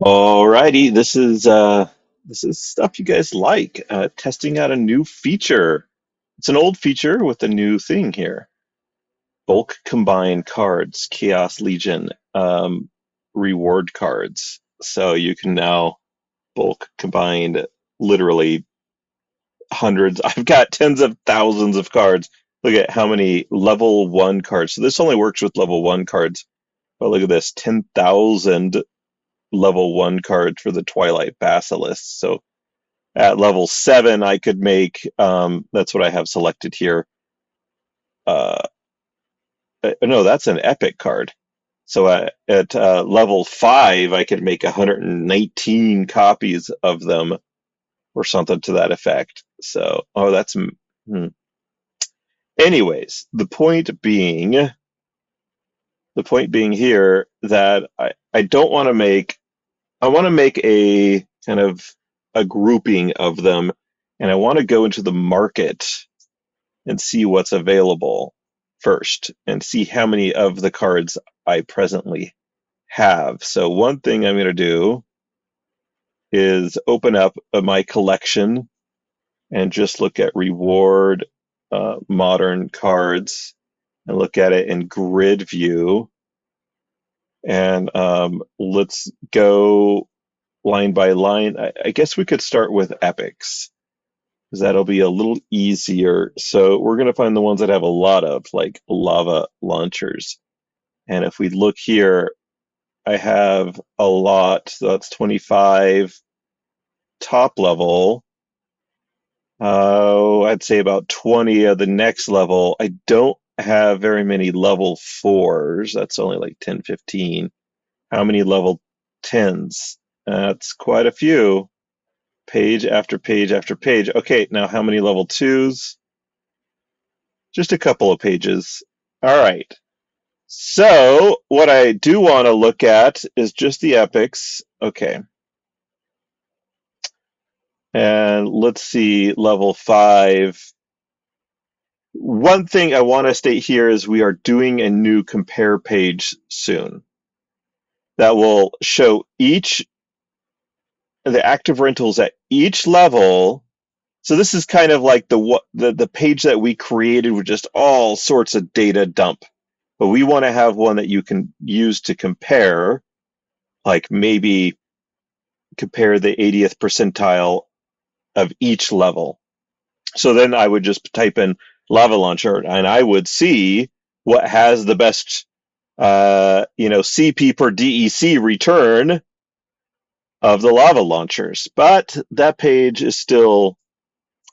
Alrighty, this is stuff you guys like. Testing out a new feature. It's an old feature with a new thing here. Bulk combine cards, Chaos Legion, reward cards. So you can now bulk combine literally hundreds. I've got tens of thousands of cards. Look at how many level one cards. So this only works with level one cards. But look at this, 10,000 level one cards for the Twilight Basilisk. So at level 7, I could make, that's what I have selected here. Uh, no, that's an epic card. So at level 5, I could make 119 copies of them or something to that effect. So, oh, that's. Anyways, the point being here that I don't want to make, I want to make a kind of a grouping of them, and I want to go into the market and see what's available first and see how many of the cards I presently have. So one thing I'm going to do is open up my collection and just look at reward modern cards and look at it in grid view. And let's go line by line. I guess we could start with epics because that'll be a little easier. So we're going to find the ones that have a lot of, like lava launchers. And if we look here, I have a lot. So that's 25 top level. I'd say about 20 of the next level. I don't have very many level 4s. That's only like 10, 15. How many level 10s? That's quite a few. Page after page after page. Okay, now how many level 2s? Just a couple of pages. All right. So, what I do want to look at is just the epics. Okay. And let's see, level 5. One thing I want to state here is we are doing a new compare page soon that will show each the active rentals at each level. So this is kind of like the page that we created with just all sorts of data dump. But we want to have one that you can use to compare, like maybe compare the 80th percentile of each level. So then I would just type in lava launcher and I would see what has the best CP per DEC return of the lava launchers. But that page is still,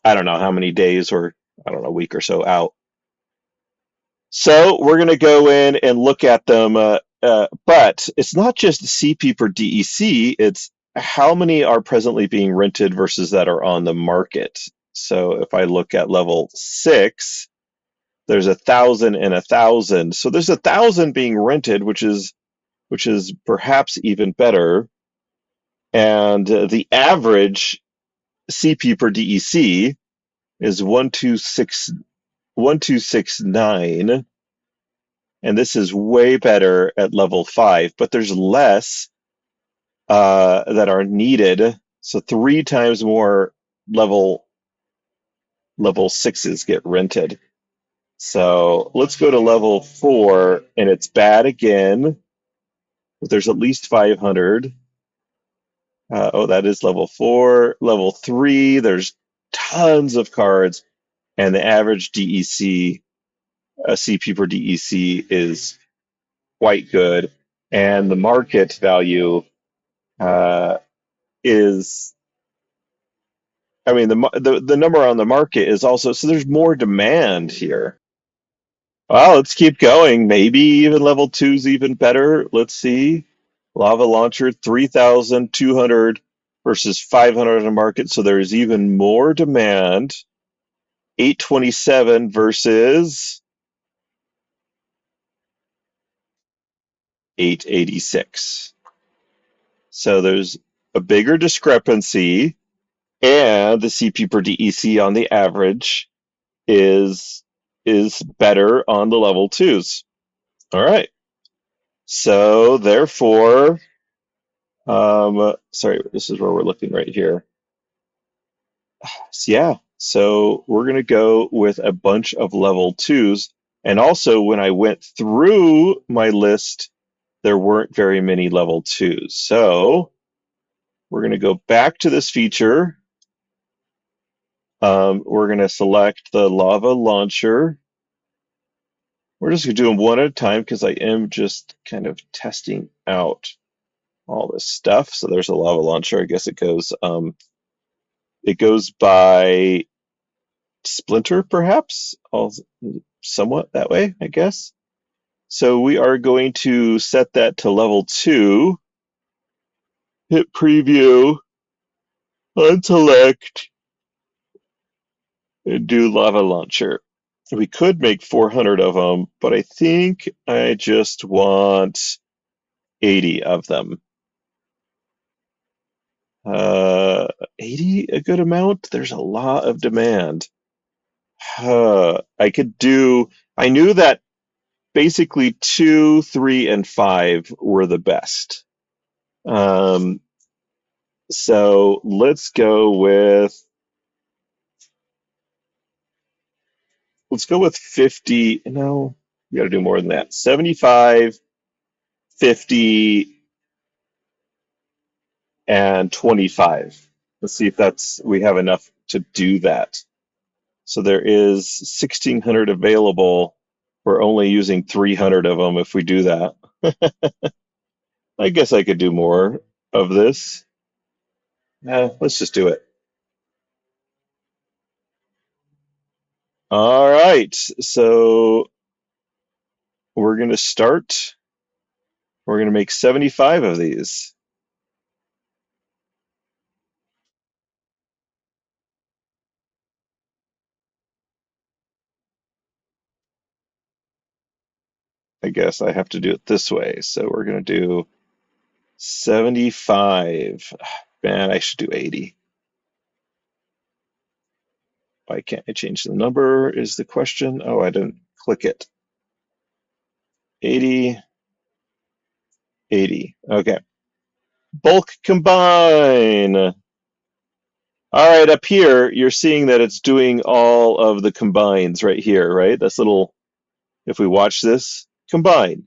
I don't know how many days, or I don't know, a week or so out. So we're going to go in and look at them. But it's not just CP per DEC, it's how many are presently being rented versus that are on the market. So if I look at level 6, there's 1,000 and 1,000. So there's 1,000 being rented, which is perhaps even better. And the average CP per DEC is 1269, and this is way better at level 5, but there's less that are needed. So 3 times more level 6s get rented. So let's go to level 4, and it's bad again, but there's at least 500. That is level 4. Level 3, there's tons of cards, and the average DEC, CP per DEC is quite good, and the market value uh, is, I mean, the number on the market is also, so there's more demand here. Well, let's keep going. Maybe even level 2 is even better. Let's see. Lava Launcher 3,200 versus 500 on the market, so there's even more demand. 827 versus 886. So there's a bigger discrepancy, and the CP per DEC on the average is better on the level 2s. All right. So therefore, Sorry, this is where we're looking right here. So, yeah, so we're gonna go with a bunch of level twos. And also, when I went through my list, there weren't very many level twos. So we're gonna go back to this feature. We're gonna select the lava launcher. We're just gonna do them one at a time because I am just kind of testing out all this stuff. So there's a lava launcher. I guess it goes by Splinter, perhaps, somewhat that way, I guess. So we are going to set that to level two, hit preview, unselect, and do lava launcher. We could make 400 of them, but I think I just want 80 of them. 80 a good amount? There's a lot of demand. I could do, I knew that basically two, three, and five were the best. Um, so let's go with 50. No, we got to do more than that. 75, 50, and 25. Let's see if we have enough to do that. So there is 1,600 available. We're only using 300 of them if we do that. I guess I could do more of this. Let's just do it. All right. So we're going to start. We're going to make 75 of these. I guess I have to do it this way. So we're going to do 75. Man, I should do 80. Why can't I change the number is the question. Oh, I didn't click it. 80, 80. Okay. Bulk combine. All right, up here, you're seeing that it's doing all of the combines right here, right? That's little, if we watch this, combine.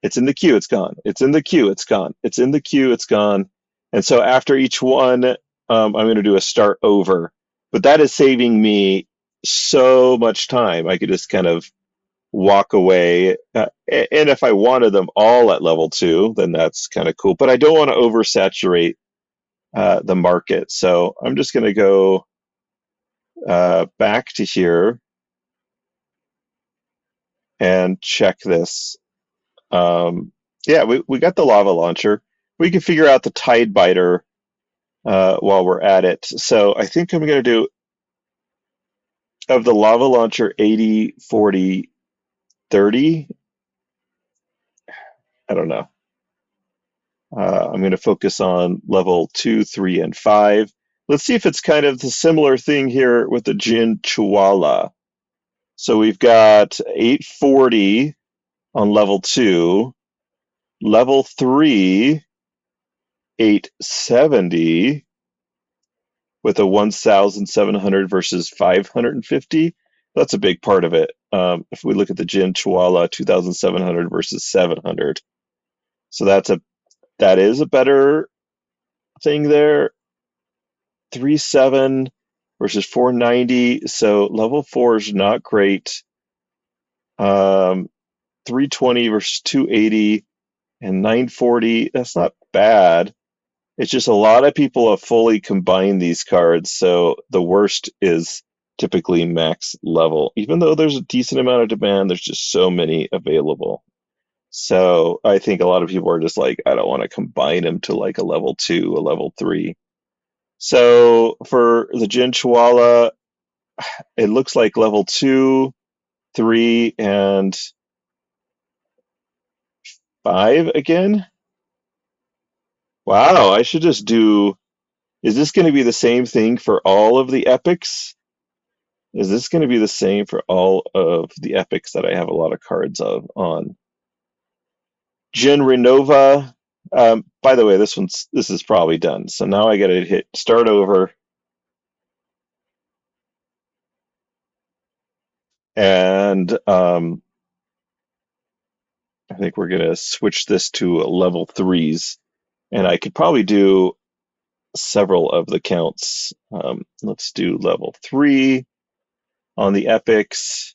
It's in the queue, it's gone. It's in the queue, it's gone. It's in the queue, it's gone. And so after each one, I'm going to do a start over. But that is saving me so much time. I could just kind of walk away. And if I wanted them all at level two, then that's kind of cool. But I don't want to oversaturate the market. So I'm just going to go back to here and check this. Yeah, we got the lava launcher. We can figure out the tide biter while we're at it. So I think I'm going to do of the lava launcher 80, 40, 30. I don't know. I'm going to focus on level two, three, and five. Let's see if it's kind of the similar thing here with the Jin Chihuahua. So we've got 840 on level two, level three, 870 with a 1,700 versus 550. That's a big part of it. If we look at the Jin Chihuahua, 2,700 versus 700. So that is a better thing there. 3.7 versus 490. So level four is not great. 320 versus 280 and 940. That's not bad. It's just a lot of people have fully combined these cards, so the worst is typically max level. Even though there's a decent amount of demand, there's just so many available. So I think a lot of people are just like, I don't want to combine them to like a level two, a level three. So for the Jin Chihuahua, it looks like level two, three, and five again. Wow, I should just do. Is this going to be the same thing for all of the epics? Is this going to be the same for all of the epics that I have a lot of cards of on? Jin Renova, By the way, this is probably done. So now I got to hit start over, and I think we're gonna switch this to level threes, and I could probably do several of the counts. Let's do level three on the epics.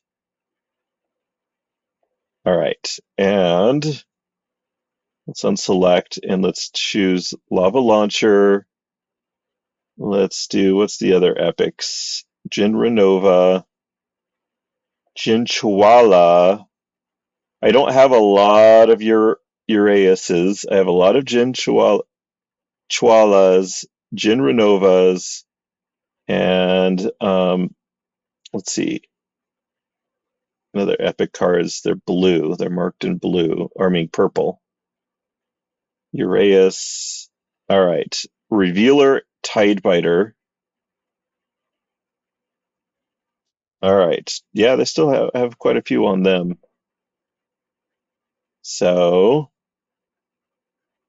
All right, and let's unselect and let's choose lava launcher. Let's do what's the other epics? Jin Renova, Jin Chwala. I don't have a lot of your Uraeuses. I have a lot of Chwalas, Jin Renovas, and let's see, another epic cards. They're blue. They're marked in blue, or I mean purple. Uraeus. All right. Revealer, Tidebiter. All right. Yeah, they still have quite a few on them. So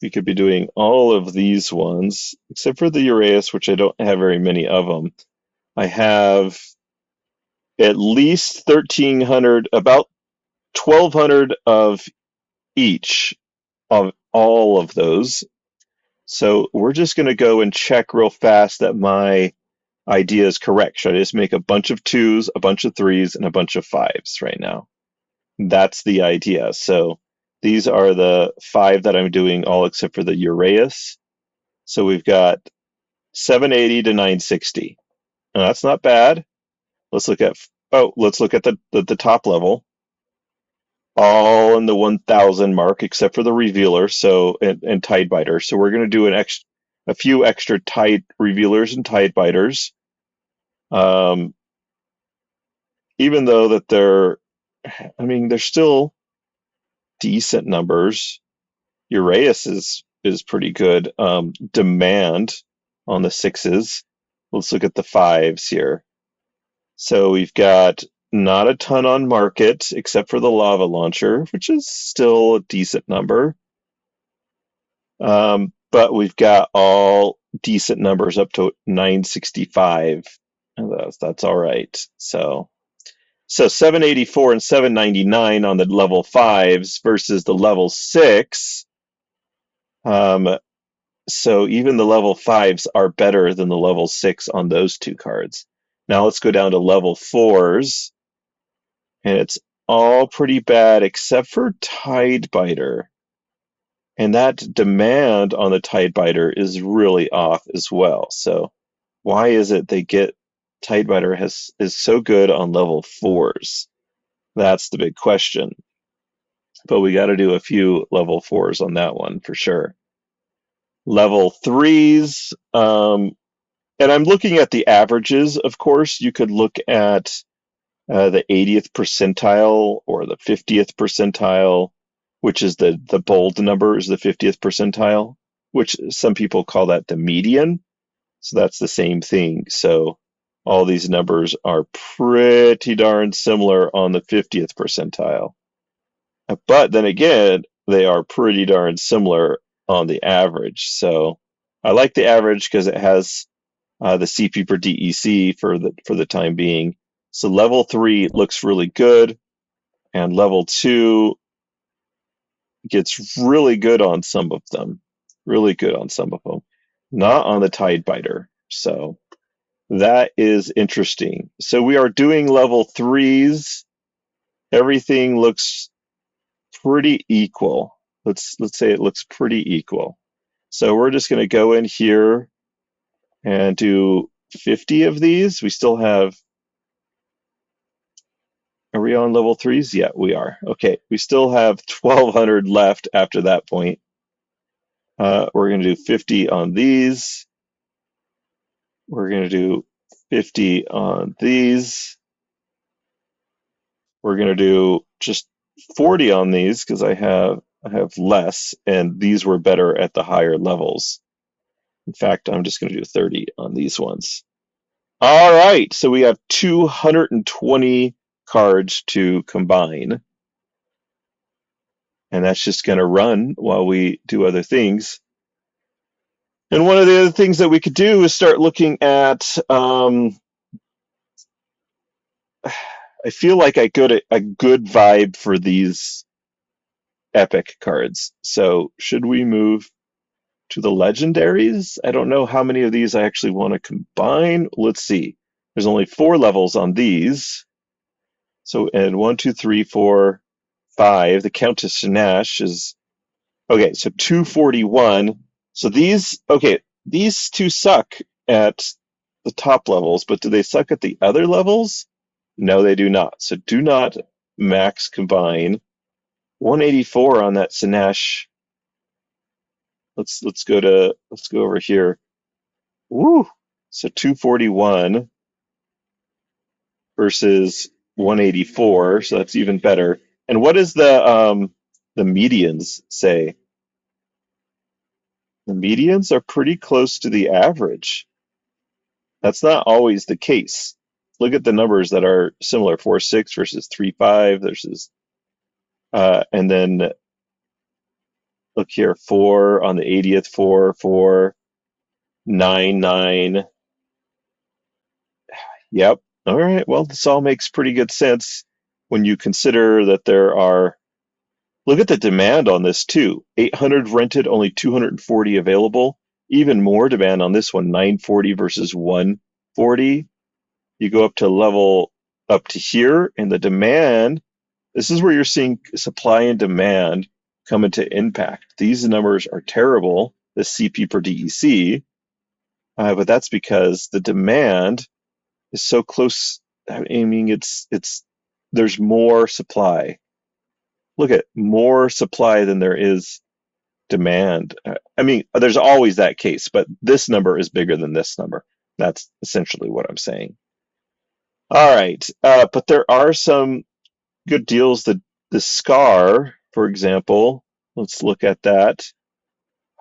we could be doing all of these ones, except for the Uraeus, which I don't have very many of them. I have at least 1,300, about 1,200 of each of all of those. So we're just going to go and check real fast that my idea is correct. Should I just make a bunch of twos, a bunch of threes, and a bunch of fives right now? That's the idea. So these are the five that I'm doing, all except for the Uraeus. So we've got 780 to 960. Now, that's not bad. Let's look at let's look at the top level. All in the 1,000 mark except for the revealer, so and Tidebiter. So we're going to do a few extra tide revealers and Tidebiters. Um, even though that I mean, they're still decent numbers. Uraeus is pretty good. Demand on the sixes. Let's look at the fives here. So we've got not a ton on market except for the lava launcher, which is still a decent number. But we've got all decent numbers up to 965. And that's all right. So 784 and 799 on the level fives versus the level six. So even the level fives are better than the level six on those two cards. Now let's go down to level fours, and it's all pretty bad except for Tidebiter. And that demand on the Tidebiter is really off as well. So why is it they get Tidebiter is so good on level fours? That's the big question. But we got to do a few level fours on that one for sure. Level threes, and I'm looking at the averages, of course. You could look at the 80th percentile or the 50th percentile, which is the bold number is the 50th percentile, which some people call that the median. So that's the same thing. So all these numbers are pretty darn similar on the 50th percentile. But then again, they are pretty darn similar on the average. So I like the average because it has the CP per DEC for the time being. So level three looks really good, and level two gets really good on some of them. Really good on some of them, not on the Tidebiter. So that is interesting. So we are doing level threes. Everything looks pretty equal. Let's say it looks pretty equal. So we're just going to go in here and do 50 of these. We still have. Are we on level threes? Yeah, we are. Okay, we still have 1,200 left after that point. We're going to do 50 on these. We're going to do 50 on these. We're going to do just 40 on these because I have less, and these were better at the higher levels. In fact, I'm just going to do 30 on these ones. All right, so we have 220 cards to combine. and that's just going to run while we do other things. And one of the other things that we could do is start looking at. I feel like I got a good vibe for these epic cards. So should we move to the legendaries? I don't know how many of these I actually want to combine. Let's see. There's only 4 levels on these. So, and 1, 2, 3, 4, 5. The Countess Shanash is okay. So 241. So these two suck at the top levels, but do they suck at the other levels? No, they do not. So do not max combine. 184 on that Shanash. Let's go over here. Woo! So 241 versus 184, so that's even better. And what does the medians say? The medians are pretty close to the average. That's not always the case. Look at the numbers that are similar: 4.6 versus 3.5 versus, and then look here: 4 on the 80th, 4, 4, 9, 9. Yep. All right. Well, this all makes pretty good sense when you consider that there are. Look at the demand on this too. 800 rented, only 240 available. Even more demand on this one, 940 versus 140. You go up to here, and the demand. This is where you're seeing supply and demand come into impact. These numbers are terrible, the CP per DEC, but that's because the demand is so close. I mean, it's there's more supply. Look at more supply than there is demand. I mean, there's always that case, but this number is bigger than this number. That's essentially what I'm saying. All right, but there are some good deals. The Scar, for example, let's look at that.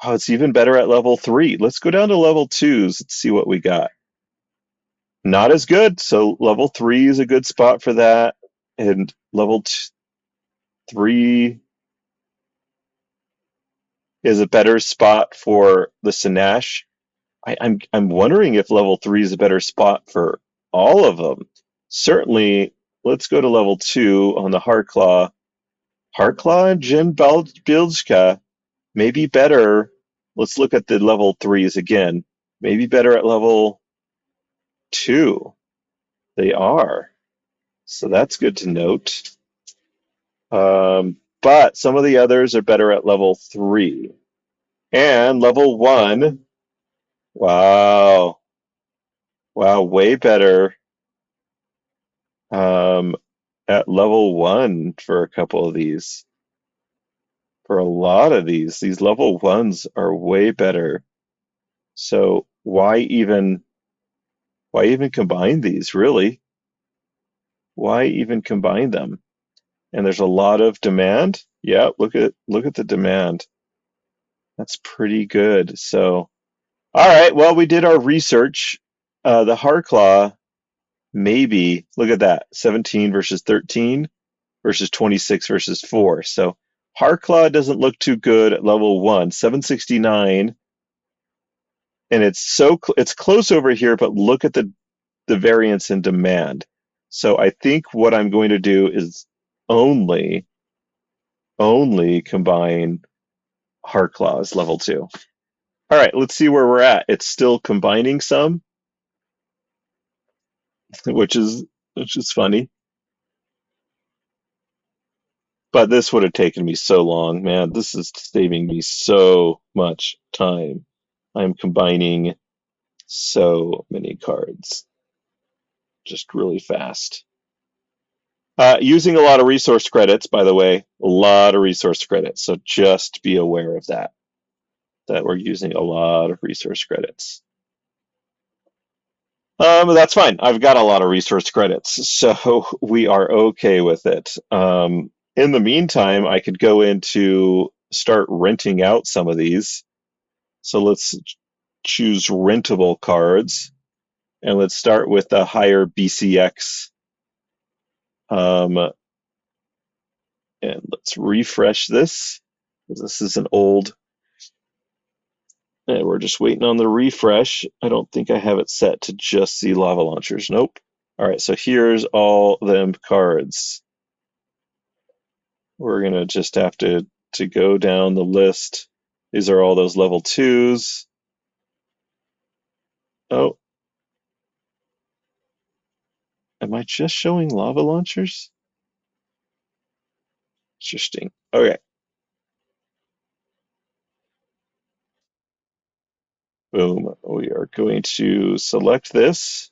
Oh, it's even better at level 3. Let's go down to level 2s. Let's see what we got. Not as good, so level 3 is a good spot for that, and level 3 is a better spot for the Sinash. I'm wondering if level 3 is a better spot for all of them. Certainly, let's go to level 2 on the Heartclaw. Heartclaw and Jin Biljka may be better. Let's look at the level 3s again. Maybe better at level 2. They are. So that's good to note. But some of the others are better at level 3. And level 1, wow. Wow, way better um, at level 1 for a couple of these. For a lot of these level 1s are way better. So why even combine these, really? Why even combine them? And there's a lot of demand. Yeah, look at the demand. That's pretty good. So, all right, well, we did our research. The Harclaw, maybe, look at that, 17 versus 13 versus 26 versus 4. So Harclaw doesn't look too good at level 1, 769, and it's close over here, but look at the variance in demand. So I think what I'm going to do is only combine Harclaw as level 2. All right, let's see where we're at. It's still combining some, which is funny. But this would have taken me so long, man. This is saving me so much time. I'm combining so many cards just really fast. Using a lot of resource credits, by the way, a lot of resource credits. So just be aware of that we're using a lot of resource credits. That's fine. I've got a lot of resource credits, so we are okay with it. In the meantime, I could go into start renting out some of these. So let's choose rentable cards, and let's start with the higher BCX. And let's refresh this. This is an old, and we're just waiting on the refresh. I don't think I have it set to just see lava launchers. Nope. All right, so here's all them cards. We're gonna just have to go down the list. These are all those level twos. Oh, am I just showing lava launchers? Interesting. Okay, boom. We are going to select this.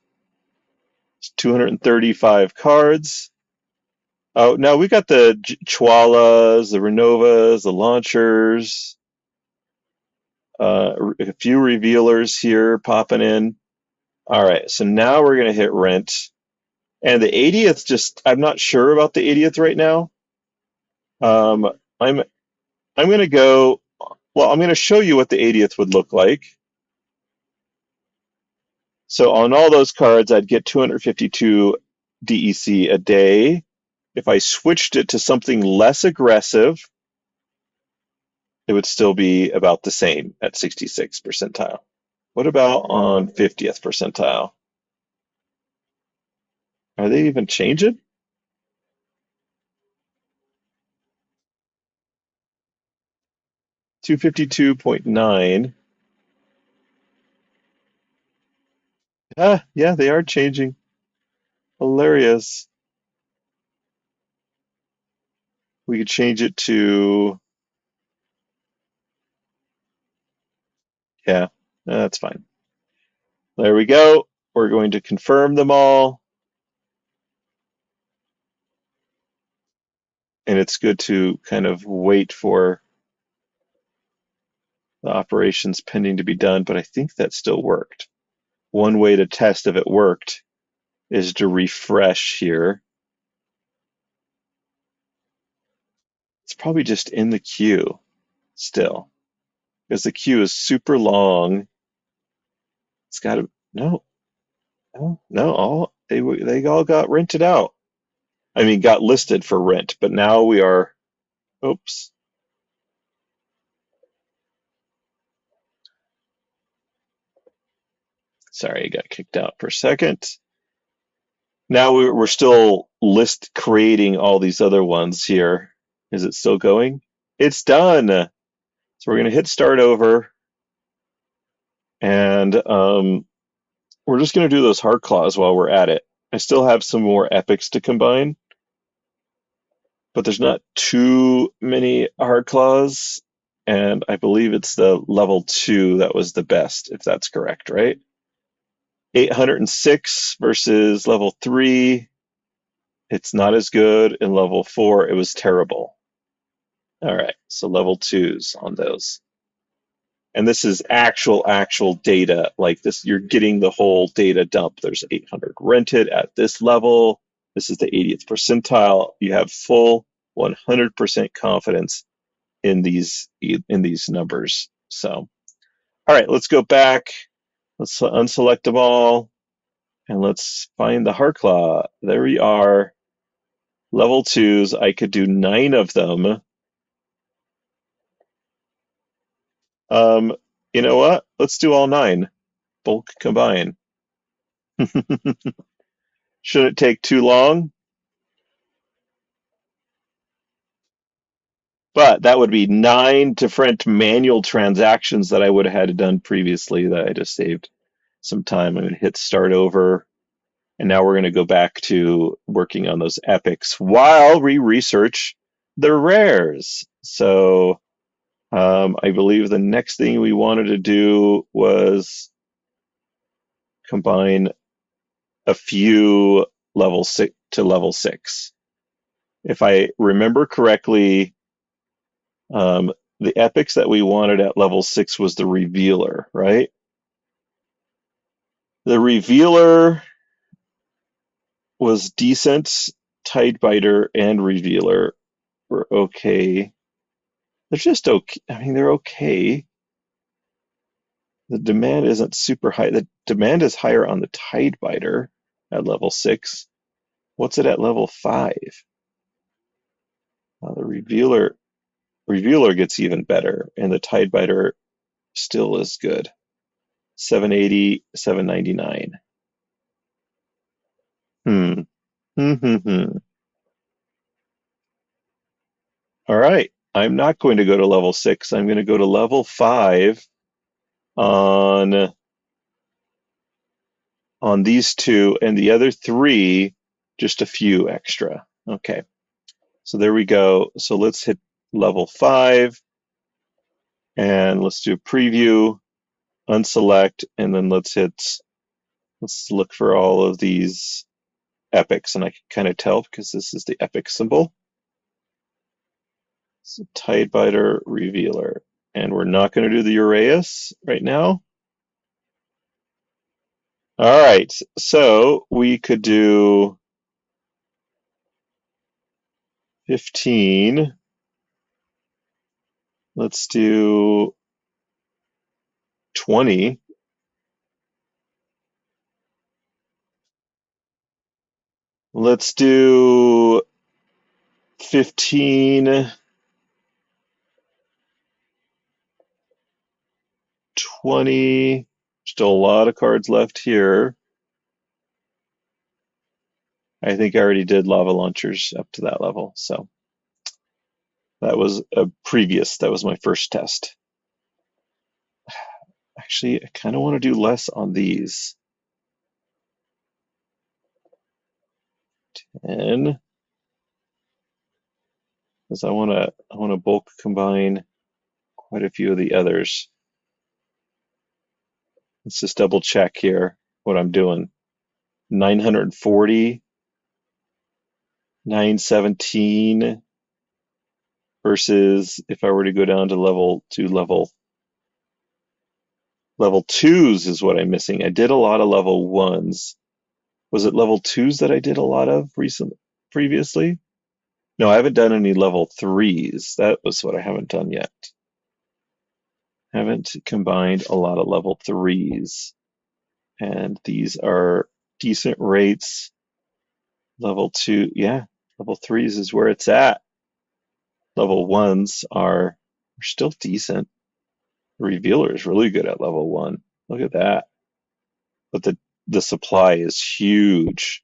It's 235 cards. Oh, now we got the Chwalas, the Renovas, the launchers, a few revealers here popping in. All right, so now we're gonna hit rent. And the 80th, just I'm not sure about the 80th right now. Um, I'm gonna go. Well, I'm gonna show you what the 80th would look like. So on all those cards, I'd get 252 DEC a day. If I switched it to something less aggressive, it would still be about the same at 66th percentile. What about on 50th percentile? Are they even changing? 252.9. Ah, yeah, they are changing. Hilarious. We could change it to, yeah, that's fine. There we go. We're going to confirm them all. And it's good to kind of wait for the operations pending to be done, but I think that still worked. One way to test if it worked is to refresh here. It's probably just in the queue still, because the queue is super long. It's got to, no, no, no, all they all got rented out. I mean, got listed for rent, but now we are, oops, sorry, I got kicked out for a second. Now we're still list creating all these other ones here. Is it still going? It's done. So we're going to hit start over, and we're just going to do those hard claws while we're at it. I still have some more epics to combine, but there's not too many hard claws, and I believe it's the level 2 that was the best, if that's correct, right? 806 versus level 3. It's not as good. In level 4, it was terrible. All right, so level 2s on those. And this is actual data. Like this, you're getting the whole data dump. There's 800 rented at this level. This is the 80th percentile. You have full 100% confidence in these numbers. So, all right, let's go back. Let's unselect them all, and let's find the Harklaw. There we are. Level 2s. I could do 9 of them. Um, you know what? Let's do all 9. Bulk combine. Shouldn't take too long, but that would be 9 different manual transactions that I would have had to done previously that I just saved some time. I'm going to hit start over, and now we're going to go back to working on those epics while we research the rares. So I believe the next thing we wanted to do was combine a few level 6 to level 6. If I remember correctly, Um, the epics that we wanted at level 6 was the Revealer, right? The Revealer was decent. Tidebiter and Revealer were okay. They're just okay. I mean, they're okay. The demand isn't super high. The demand is higher on the Tidebiter at level 6. What's it at level 5? The revealer gets even better, and the tide biter still is good. 780, 799. Hmm. Hmm. All right. I'm not going to go to level 6. I'm going to go to level 5 on these two, and the other three, just a few extra. Okay. So there we go. So let's hit level 5, and let's do preview, unselect, and then let's look for all of these epics, and I can kind of tell because this is the epic symbol. So Tidebiter Revealer. And we're not going to do the Uraeus right now. All right, so we could do 15. Let's do 20. Let's do 15, 20. Still a lot of cards left here. I think I already did lava launchers up to that level, so that was that was my first test. Actually, I kind of want to do less on these. 10, because I want to bulk combine quite a few of the others. Let's just double check here what I'm doing. 940, 917 versus if I were to go down to level twos is what I'm missing. I did a lot of level ones. Was it level twos that I did a lot of previously? No, I haven't done any level threes. That was what I haven't done yet. Haven't combined a lot of level threes. And these are decent rates. Level two, yeah, level threes is where it's at. Level ones are still decent. The revealer is really good at level 1. Look at that. But the supply is huge.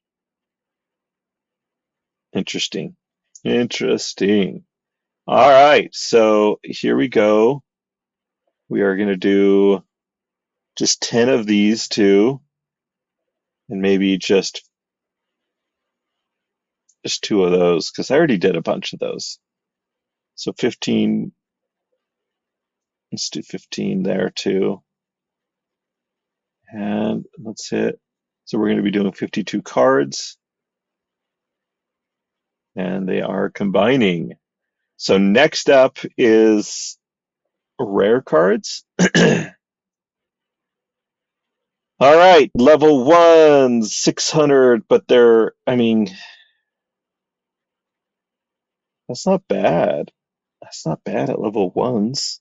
Interesting. Interesting. All right, so here we go. We are going to do just 10 of these two, and maybe just 2 of those, because I already did a bunch of those. So 15, let's do 15 there too. And let's hit. So we're going to be doing 52 cards, and they are combining. So next up is rare cards. All right, level 1, 600, but I mean, that's not bad. That's not bad at level 1s.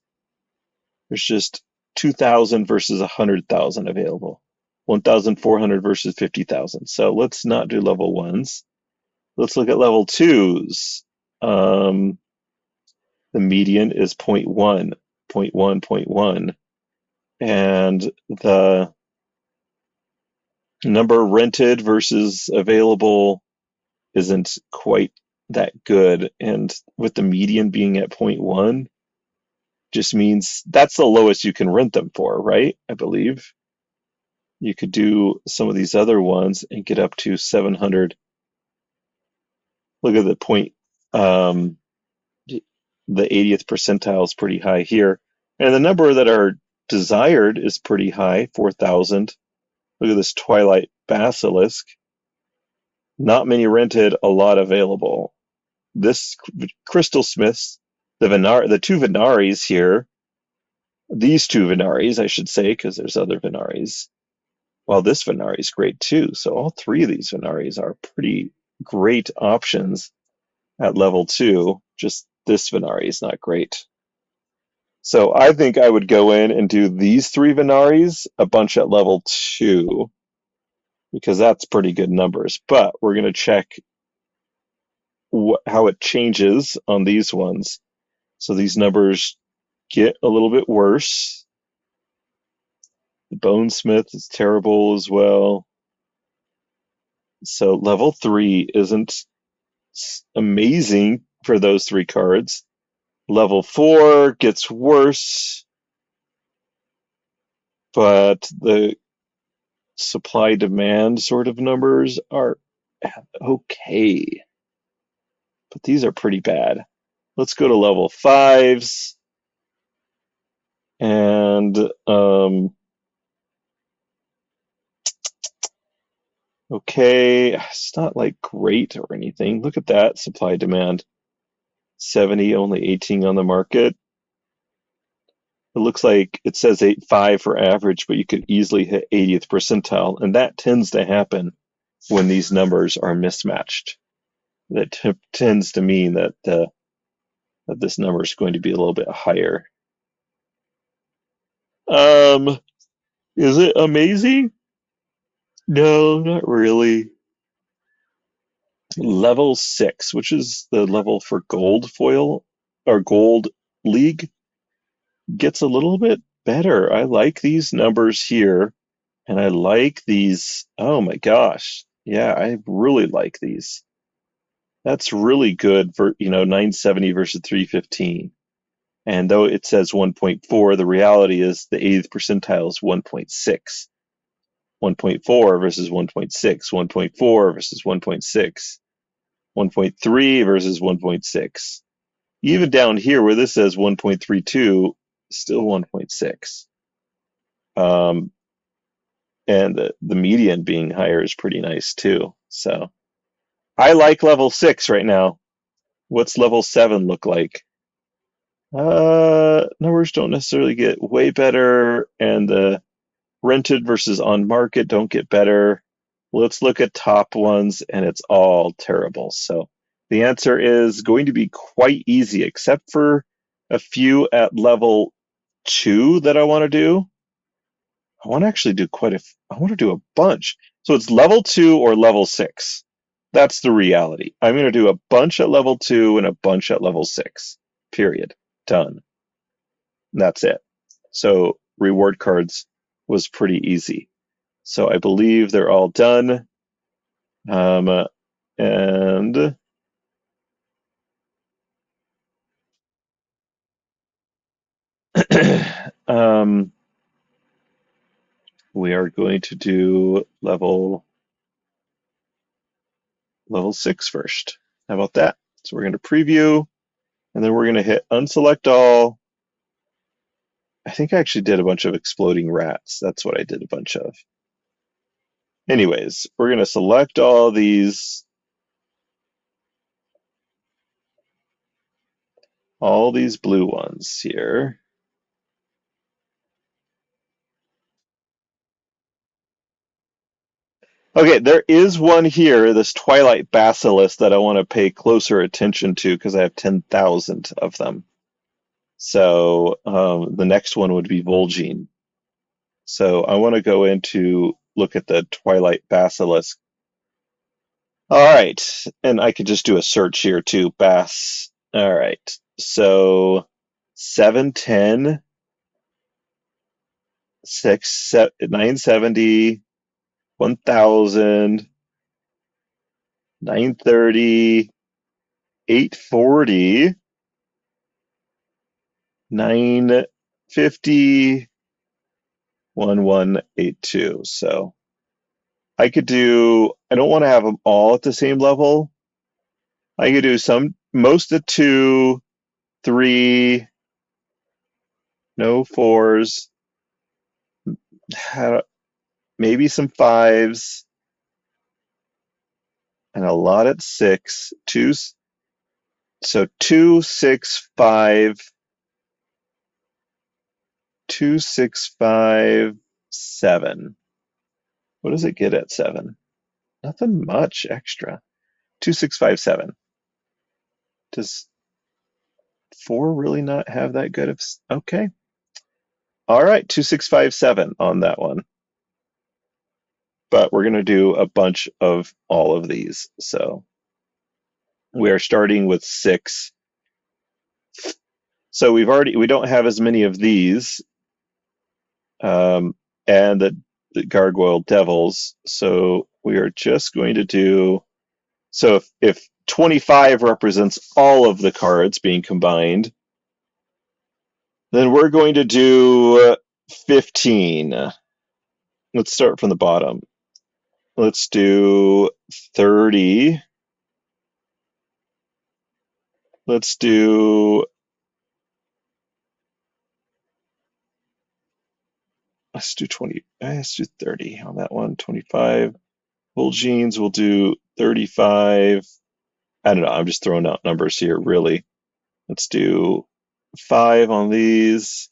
There's just 2,000 versus 100,000 available. 1,400 versus 50,000. So let's not do level 1s. Let's look at level 2s. The median is 0.1, 0.1, 0.1. And the number rented versus available isn't quite that good. And with the median being at 0.1, just means that's the lowest you can rent them for, right? I believe. You could do some of these other ones and get up to 700. Look at the point. The 80th percentile is pretty high here. And the number that are desired is pretty high, 4,000. Look at this Twilight Basilisk. Not many rented, a lot available. This Crystal Smiths, the 2 Venaris here, these 2 Venaris, I should say, because there's other Venaris. Well, this Venari is great too. So all 3 of these Venaris are pretty great options at level 2. Just this Venari is not great. So I think I would go in and do these 3 Venaris a bunch at level 2 because that's pretty good numbers. But we're going to check how it changes on these ones. So these numbers get a little bit worse. The Bonesmith is terrible as well. So level 3 isn't amazing for those 3 cards. Level 4 gets worse, but the supply demand sort of numbers are okay. But these are pretty bad. Let's go to level 5s. And okay, it's not like great or anything. Look at that supply demand. 70, only 18 on the market. It looks like it says 8.5 for average, but you could easily hit 80th percentile, and that tends to happen when these numbers are mismatched. That tends to mean that this number is going to be a little bit higher. Um, is it amazing? No, not really. Level 6, which is the level for gold foil or gold league, gets a little bit better. I like these numbers here, and I like these. Oh my gosh. Yeah, I really like these. That's really good for, 970 versus 315. And though it says 1.4, the reality is the 80th percentile is 1.6. 1.4 versus 1.6, 1.4 versus 1.6, 1.3 versus 1.6. Even down here where this says 1.32, still 1.6. And the median being higher is pretty nice too. So I like level 6 right now. What's level 7 look like? Numbers don't necessarily get way better, and the rented versus on market don't get better. Let's look at top ones, and it's all terrible. So the answer is going to be quite easy, except for a few at level 2 that I want to do. I want to actually do I want to do a bunch. So it's level 2 or level 6. That's the reality. I'm going to do a bunch at level 2 and a bunch at level 6. Period. Done. And that's it. So reward cards was pretty easy. So I believe they're all done. And um, we are going to do level 6 first. How about that? So we're going to preview, and then we're going to hit unselect all. I think I actually did a bunch of exploding rats. That's what I did a bunch of. Anyways, we're going to select all these blue ones here. Okay, there is one here, this Twilight Basilisk, that I want to pay closer attention to because I have 10,000 of them. So the next one would be Vol'jin. So I want to go into look at the Twilight Basilisk. All right, and I could just do a search here too, Bass. All right, so 710, 970, 1,000, 930, 840, 950, 1182. So I could do, I don't want to have them all at the same level. I could do most at 2, 3, no 4s, maybe some 5s, and a lot at 6. 2s, so 2, 6, 5, 2, 6, 5, 7. What does it get at 7? Nothing much extra. 2, 6, 5, 7. Does 4 really not have that good of? Okay. All right, 2, 6, 5, 7 on that one. But we're going to do a bunch of all of these. So We are starting with 6. So we don't have as many of these, um, and the gargoyle devils. So we are just going to do. So if 25 represents all of the cards being combined, then we're going to do 15. Let's start from the bottom. Let's do 30. Let's do let's do 20. Let's do 30 on that one. 25. Full jeans, we'll do 35. I don't know. I'm just throwing out numbers here, really. Let's do 5 on these.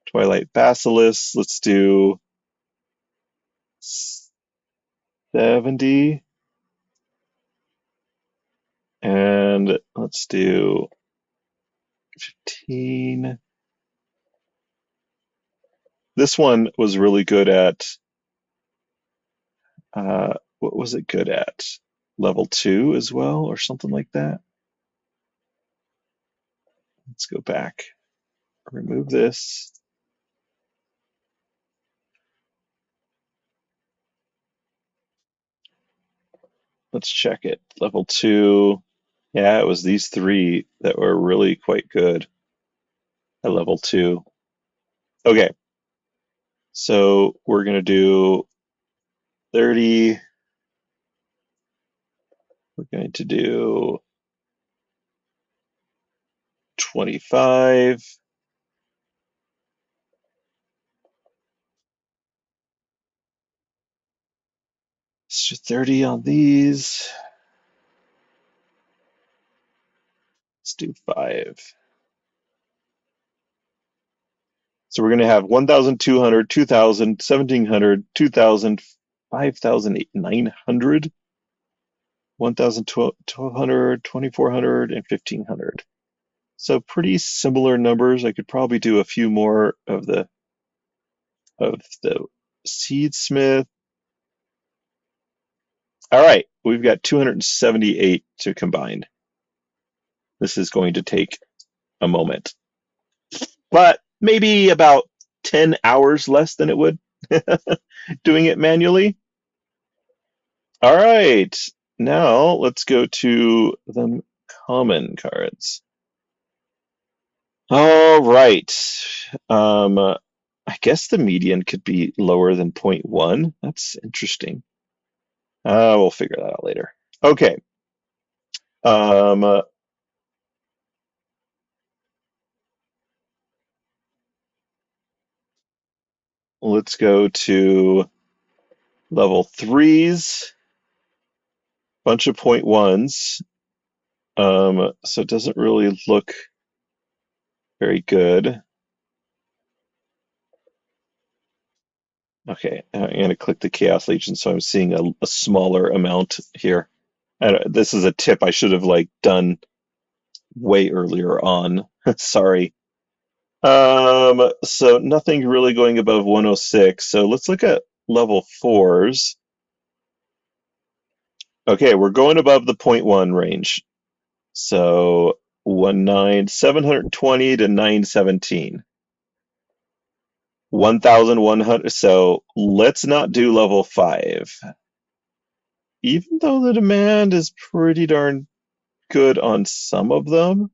Twilight Basilisk. Let's do 70. And let's do 15. This one was really good at, what was it good at? Level 2 as well, or something like that. Let's go back. Remove this. Let's check it. Level 2. Yeah, it was these 3 that were really quite good at level 2. Okay, so we're going to do 30. We're going to do 25. Let's do 30 on these. Let's do 5. So we're going to have 1,200, 2,000, 1,700, 2,000, 5,000, 900, 1,000, 1,200, 2,400, and 1,500. So pretty similar numbers. I could probably do a few more of the Seedsmith. All right, we've got 278 to combine. This is going to take a moment, but maybe about 10 hours less than it would doing it manually. All right, now let's go to the common cards. All right. I guess the median could be lower than 0.1. That's interesting. We'll figure that out later. Okay. Um, let's go to level 3s. Bunch of 0.1s. So it doesn't really look very good. Okay, I'm going to click the Chaos Legion, so I'm seeing a smaller amount here. This is a tip I should have done way earlier on. Sorry. So nothing really going above 106. So let's look at level 4s. Okay, we're going above the 0.1 range. So 720 to 917. 1,100. So let's not do level 5. Even though the demand is pretty darn good on some of them,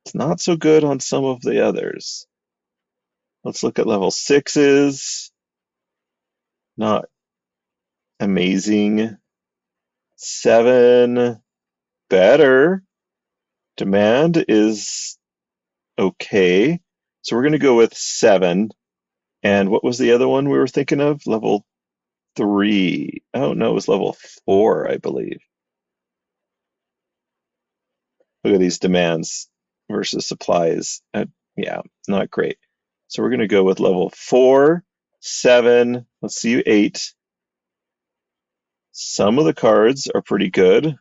it's not so good on some of the others. Let's look at level 6s. Not amazing. 7, better. Demand is okay. So we're going to go with 7. And what was the other one we were thinking of? Level 3. Oh, no, it was level 4, I believe. Look at these demands versus supplies. Yeah, not great. So we're going to go with level 4, 7. Let's see, 8. Some of the cards are pretty good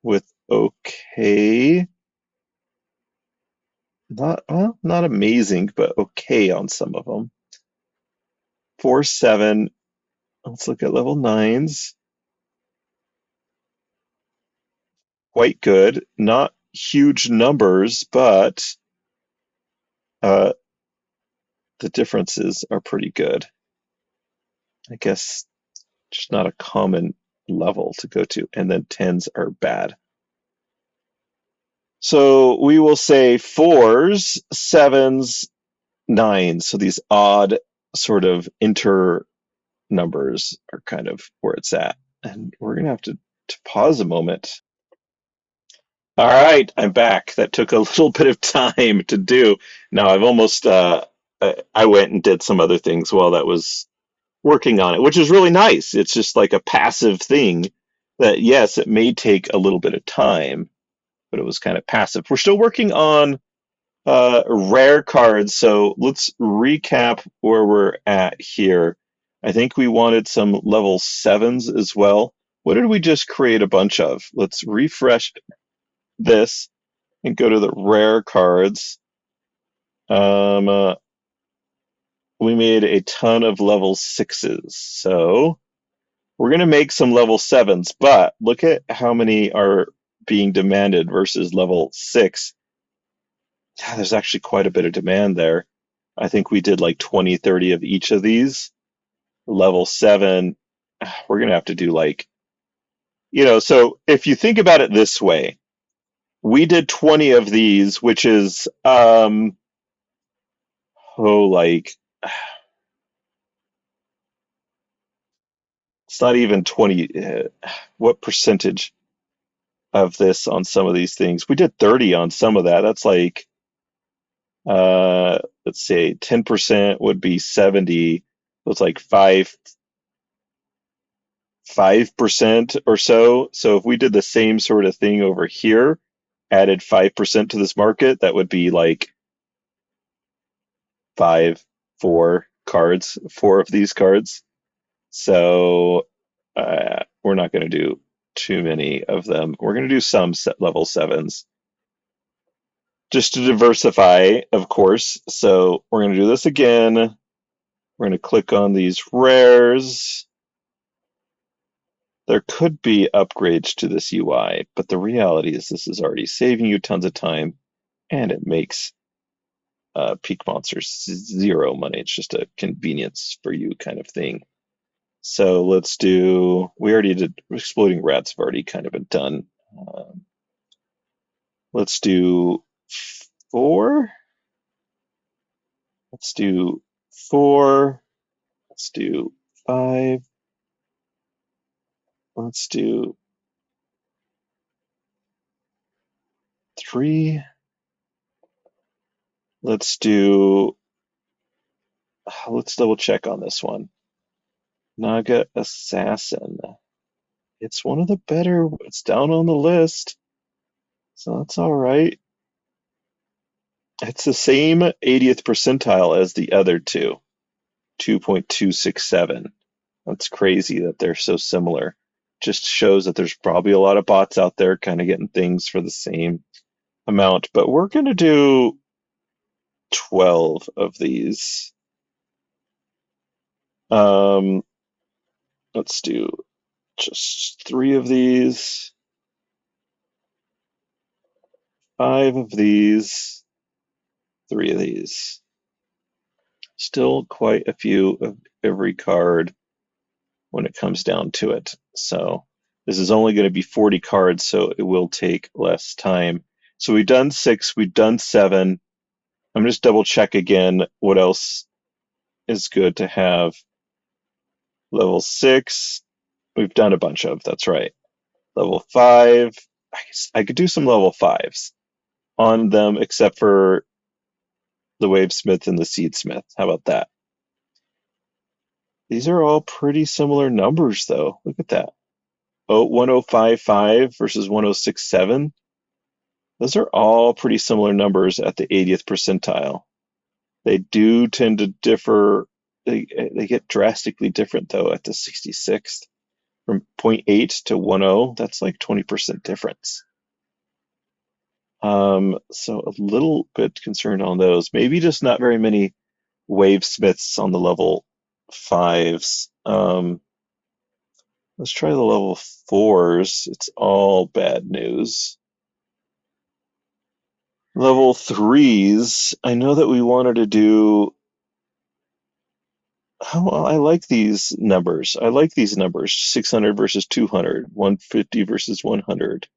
with okay. Not amazing, but okay on some of them. 4, 7. Let's look at level 9s. quite good. Not huge numbers, but uh, the differences are pretty good. I guess just not a common level to go to. And then tens are bad. So we will say fours, sevens, nines. So these odd sort of inter numbers are kind of where it's at. And we're going to have to pause a moment. All right, I'm back. That took a little bit of time to do. Now I've almost I went and did some other things while that was working on it, which is really nice. It's just like a passive thing that yes, it may take a little bit of time, but it was kind of passive. We're still working on rare cards, so let's recap where we're at here. I think we wanted some level sevens as well. What did we just create a bunch of? Let's refresh this and go to the rare cards. Um, uh, we made a ton of level sixes, so we're going to make some level sevens, but look at how many are being demanded versus level six. Yeah, there's actually quite a bit of demand there. I think we did like 20, 30 of each of these. Level seven, we're going to have to do like, so if you think about it this way, we did 20 of these, which is, like, it's not even 20. What percentage of this on some of these things? We did 30 on some of that. That's like, let's say 10% would be 70. So it's like 5% or so. So if we did the same sort of thing over here, added 5% to this market, that would be like five, four cards, four of these cards. So we're not going to do too many of them. We're going to do some level sevens just to diversify, of course. So we're going to do this again. We're going to click on these rares. There could be upgrades to this UI, but the reality is this is already saving you tons of time and it makes Peak Monsters zero money. It's just a convenience for you kind of thing. So let's do, we already did Exploding Rats, have already kind of been done. Let's do four. Let's do four. Let's do five. Let's do three. Let's do, let's double check on this one. Naga Assassin. It's one of the better, it's down on the list, so that's all right. It's the same 80th percentile as the other two, 2.267. That's crazy that they're so similar. Just shows that there's probably a lot of bots out there kind of getting things for the same amount, but we're going to do 12 of these. Um, let's do just three of these, five of these, three of these. Still quite a few of every card when it comes down to it. So this is only going to be 40 cards, so it will take less time. So we've done six, we've done seven. I'm just double check again what else is good to have. Level six, we've done a bunch of, that's right. Level five, I could do some level fives on them, except for the Wavesmith and the Seedsmith. How about that? These are all pretty similar numbers, though. Look at that. 1055 versus 1067. Those are all pretty similar numbers at the 80th percentile. They do tend to differ. They get drastically different, though, at the 66th. From zero point 0.8 to 1.0, that's like 20% difference. So a little bit concerned on those. Maybe just not very many Wavesmiths on the level fives. Let's try the level fours. It's all bad news. Level threes. I know that we wanted to do. Oh, well, I like these numbers. I like these numbers. 600 versus 200, 150 versus 100.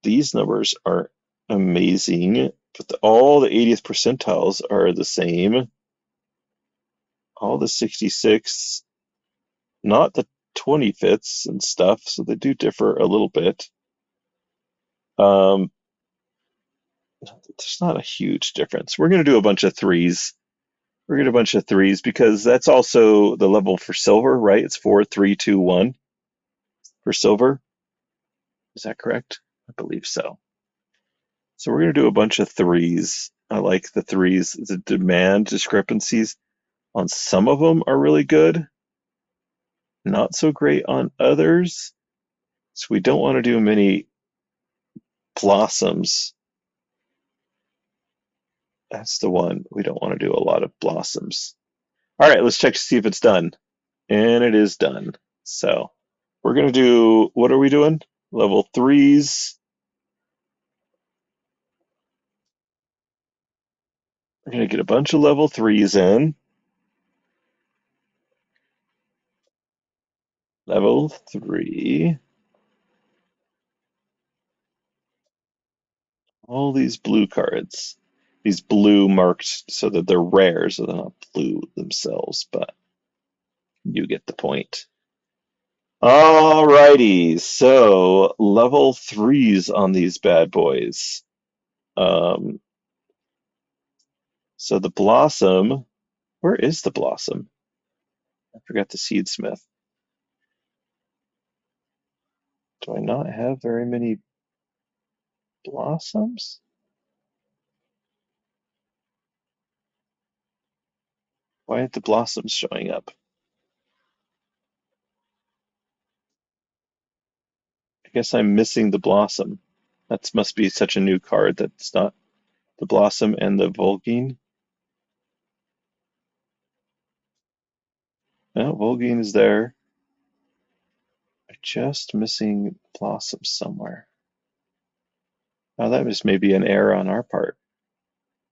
These numbers are amazing, but all the 80th percentiles are the same. All the 66, not the 25ths and stuff, so they do differ a little bit. Um, there's not a huge difference. We're going to do a bunch of threes. We're going to do a bunch of threes because that's also the level for silver, right? It's 4, 3, 2, 1 for silver. Is that correct? I believe so. So we're going to do a bunch of threes. I like the threes. The demand discrepancies on some of them are really good, not so great on others. So we don't want to do many blossoms. That's the one. We don't want to do a lot of blossoms. All right, let's check to see if it's done. And it is done. So we're going to do, what are we doing? Level threes. We're going to get a bunch of level threes in. Level three. All these blue cards. These blue marked so that they're rare, so they're not blue themselves, but you get the point. Alrighty, so level threes on these bad boys. Um, so the blossom, where is the blossom? I forgot the seedsmith. Do I not have very many blossoms? Why aren't the blossoms showing up? I guess I'm missing the blossom. That must be such a new card that's not the blossom and the Volgine. No, Volgine is there. I'm just missing blossom somewhere. Oh, that was maybe an error on our part.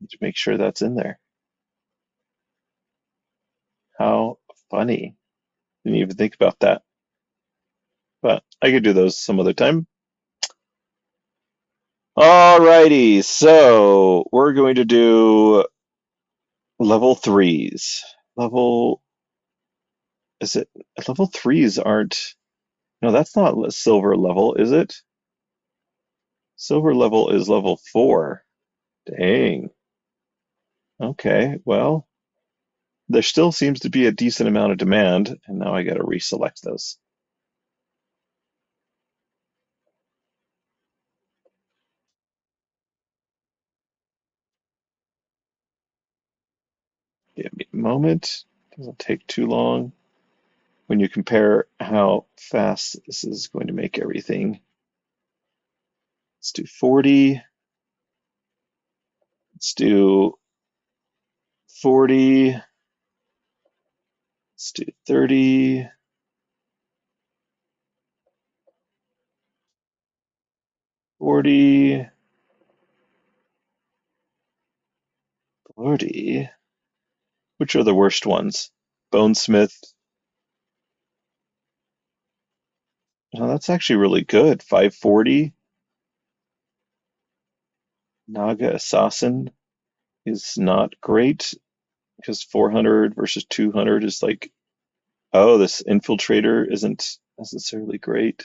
Need to make sure that's in there. How funny. Didn't even think about that. But I could do those some other time. Alrighty, so we're going to do level threes. Level, is it, level threes aren't, no, that's not silver level, is it? Silver level is level four. Dang. Okay, well, there still seems to be a decent amount of demand, and now I got to reselect those. Give me a moment. Doesn't take too long when you compare how fast this is going to make everything. Let's do 40. Let's do 40. Let's do 30. 40. 40. Which are the worst ones? Bonesmith. Oh, that's actually really good. 540. Naga Assassin is not great because 400 versus 200 is like, oh, this infiltrator isn't necessarily great.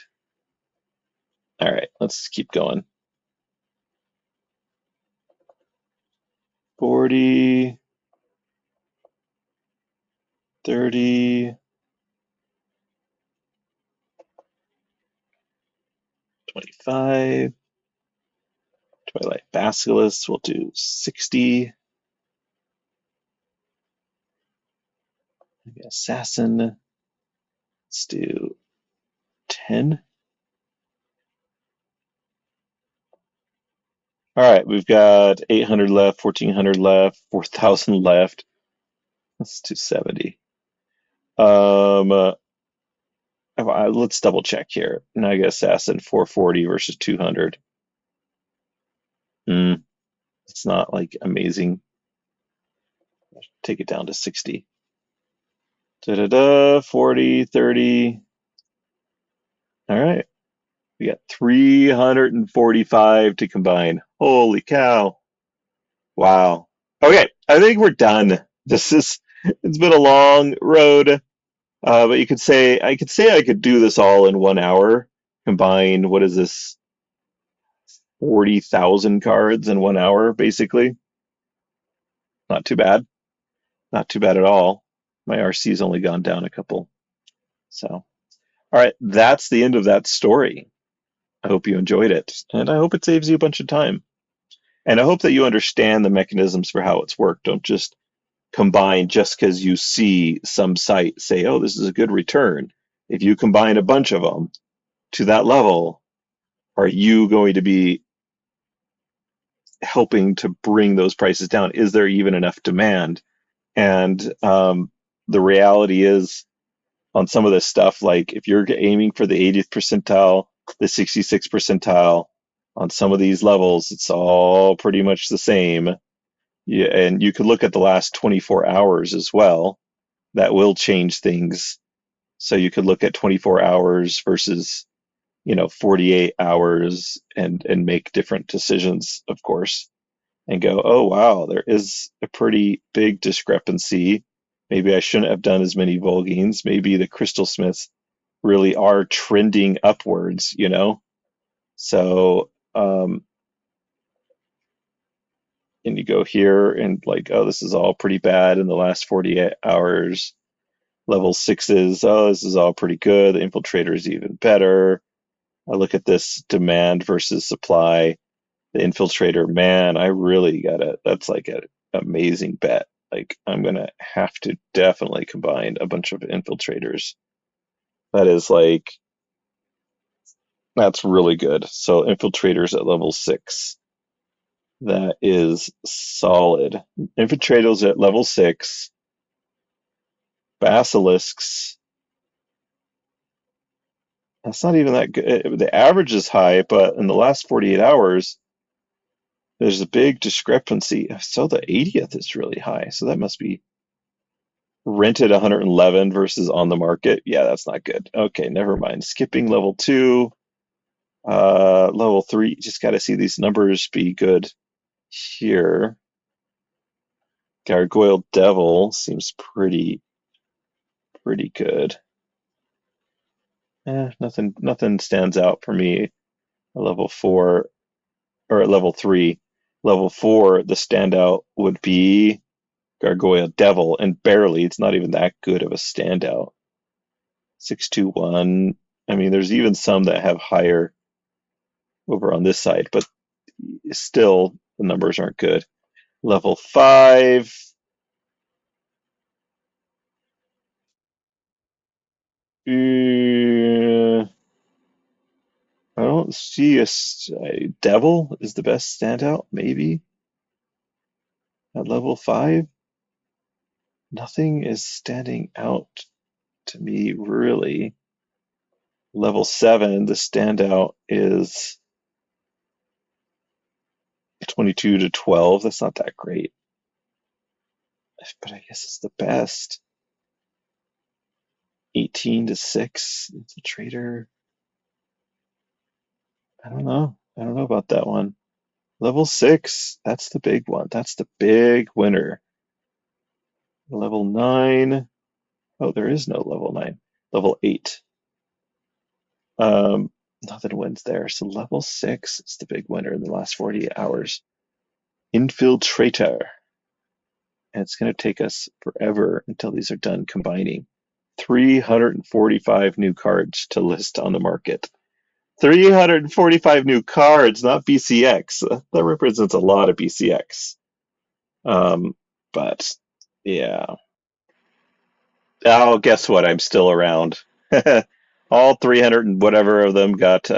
All right, let's keep going. 40, 30, 25. Twilight Basilisk, we'll do 60. Maybe Assassin, let's do 10. All right, we've got 800 left, 1400 left, 4000 left. Let's do 70. let's double check here. Naga Assassin 440 versus 200. Hmm, it's not like amazing. Take it down to 60. Da da da, 40, 30. All right. We got 345 to combine. Holy cow. Wow. Okay, I think we're done. It's been a long road, but I could do this all in 1 hour. Combine, what is this, 40,000 cards in 1 hour, basically. Not too bad. Not too bad at all. My RC's only gone down a couple. So, all right, that's the end of that story. I hope you enjoyed it, and I hope it saves you a bunch of time. And I hope that you understand the mechanisms for how it's worked. Don't just combine just because you see some site say, oh, this is a good return. If you combine a bunch of them to that level, are you going to be helping to bring those prices down? Is there even enough demand? And the reality is, on some of this stuff, like if you're aiming for the 80th percentile, the 66th percentile, on some of these levels, it's all pretty much the same. Yeah, and you could look at the last 24 hours as well. That will change things. So you could look at 24 hours versus, 48 hours and make different decisions, of course, and go, oh, wow, there is a pretty big discrepancy. Maybe I shouldn't have done as many Volgines. Maybe the Crystal Smiths really are trending upwards. So, and you go here and like, oh, this is all pretty bad in the last 48 hours. Level sixes, oh, this is all pretty good. The infiltrator is even better. I look at this demand versus supply. The infiltrator, man, I really that's like an amazing bet. Like, I'm gonna have to definitely combine a bunch of infiltrators. That is like, that's really good. So, infiltrators at level six. That is solid. Infiltrators at level six. Basilisks. That's not even that good. The average is high, but in the last 48 hours, there's a big discrepancy. So the 80th is really high. So that must be rented 111 versus on the market. Yeah, that's not good. Okay, never mind. Skipping level two, level three. Just got to see these numbers be good here. Gargoyle Devil seems pretty good. Nothing stands out for me. A level four or at level three. Level four, the standout would be Gargoyle Devil, and barely. It's not even that good of a standout. 621. I mean, there's even some that have higher over on this side, but still, the numbers aren't good. Level five. I don't see a devil is the best standout, maybe at level five. Nothing is standing out to me really. Level seven, the standout is 22 to 12. That's not that great, but I guess it's the best. 18 to 6. It's a trader. I don't know. I don't know about that one. Level 6. That's the big one. That's the big winner. Level 9. Oh, there is no level 9. Level 8. Um, Nothing wins there. So level 6 is the big winner in the last 48 hours. Infiltrator. And it's going to take us forever until these are done combining. 345 new cards to list on the market. 345 new cards, not BCX. That represents a lot of BCX. But yeah. Oh, guess what? I'm still around. All 300 and whatever of them got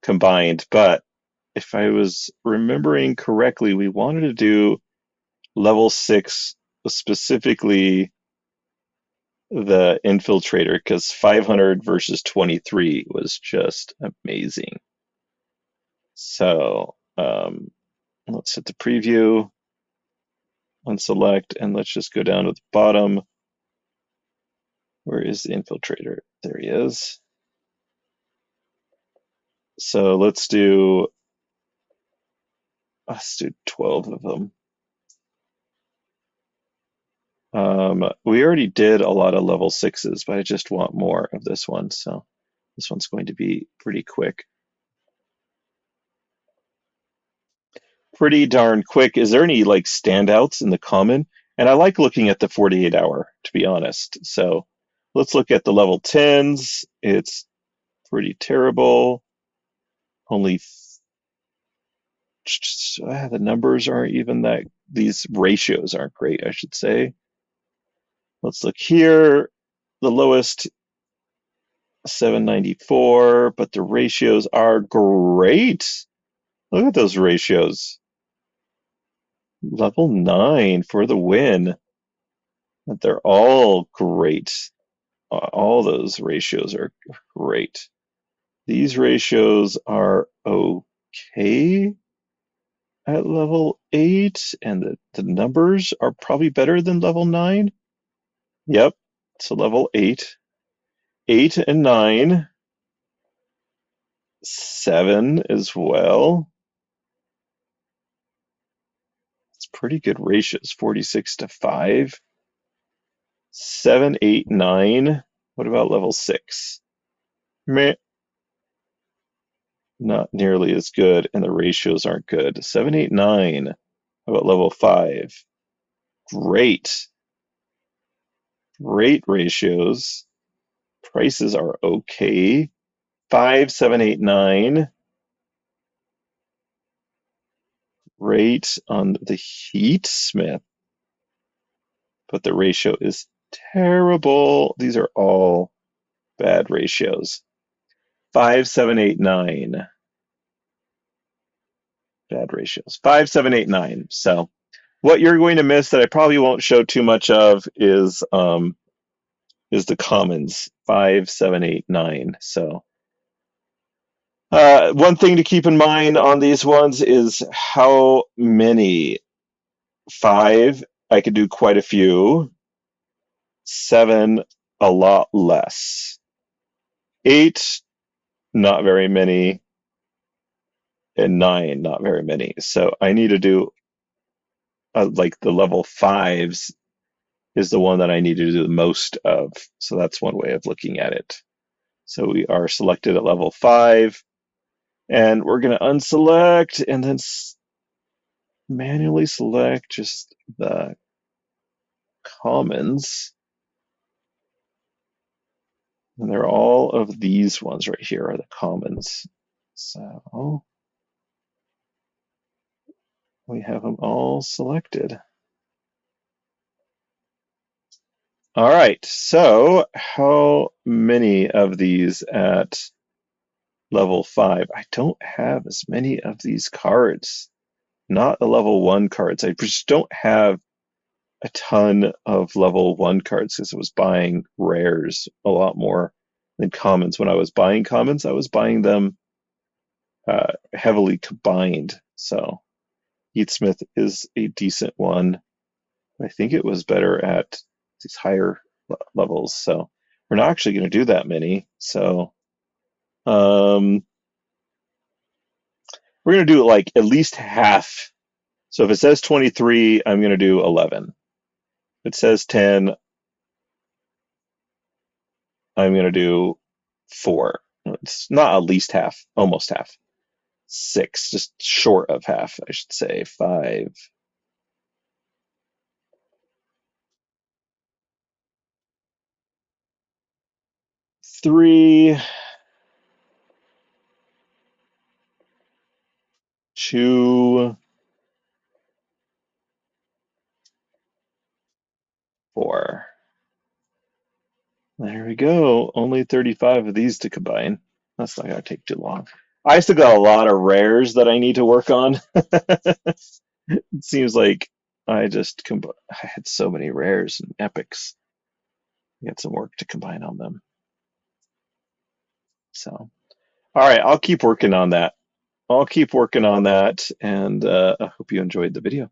combined. But if I was remembering correctly, we wanted to do level six specifically the infiltrator because 500 versus 23 was just amazing. So let's hit the preview, unselect, and let's just go down to the bottom. Where is the infiltrator? There he is. So let's do 12 of them. We already did a lot of level sixes, but I just want more of this one. So this one's going to be pretty quick. Pretty darn quick. Is there any like standouts in the common? And I like looking at the 48 hour, to be honest. So let's look at the level 10s. It's pretty terrible. Only the numbers aren't even that, these ratios aren't great, I should say. Let's look here. The lowest 794, but the ratios are great. Look at those ratios. Level 9 for the win. They're all great. All those ratios are great. These ratios are okay at level 8, and the numbers are probably better than level 9. Yep, so level 8. 8 and 9. 7 as well. It's pretty good ratios, 46 to 5. 7, 8, 9. What about level 6? Meh, not nearly as good, and the ratios aren't good. 7, 8, 9. How about level 5? Great. Great ratios. Prices are okay. 5, 7, 8, 9. Great on the Heat Smith, but the ratio is terrible. These are all bad ratios. 5, 7, 8, 9. Bad ratios. 5, 7, 8, 9. So what you're going to miss that I probably won't show too much of is the commons. 5, 7, 8, 9. So one thing to keep in mind on these ones is how many. 5, I could do quite a few. 7, a lot less. 8, not very many. And 9, not very many. So I need to do like the level 5s is the one that I need to do the most of. So that's one way of looking at it. So we are selected at level 5, and we're going to unselect and then manually select just the commons. And they're all of these ones right here are the commons. So we have them all selected. All right, so how many of these at level 5? I don't have as many of these cards. Not the level 1 cards. I just don't have a ton of level 1 cards because I was buying rares a lot more than commons. When I was buying commons, I was buying them heavily combined. So Heatsmith is a decent one. I think it was better at these higher levels. So we're not actually going to do that many. So we're going to do like at least half. So if it says 23, I'm going to do 11. If it says 10, I'm going to do 4. It's not at least half, almost half. 6, just short of half, I should say. 5. 3, 2, 4. There we go. Only 35 of these to combine. That's not going to take too long. I still got a lot of rares that I need to work on. It seems like I had so many rares and epics get some work to combine on them. So, all right, I'll keep working on that. I'll keep working on that, and I hope you enjoyed the video.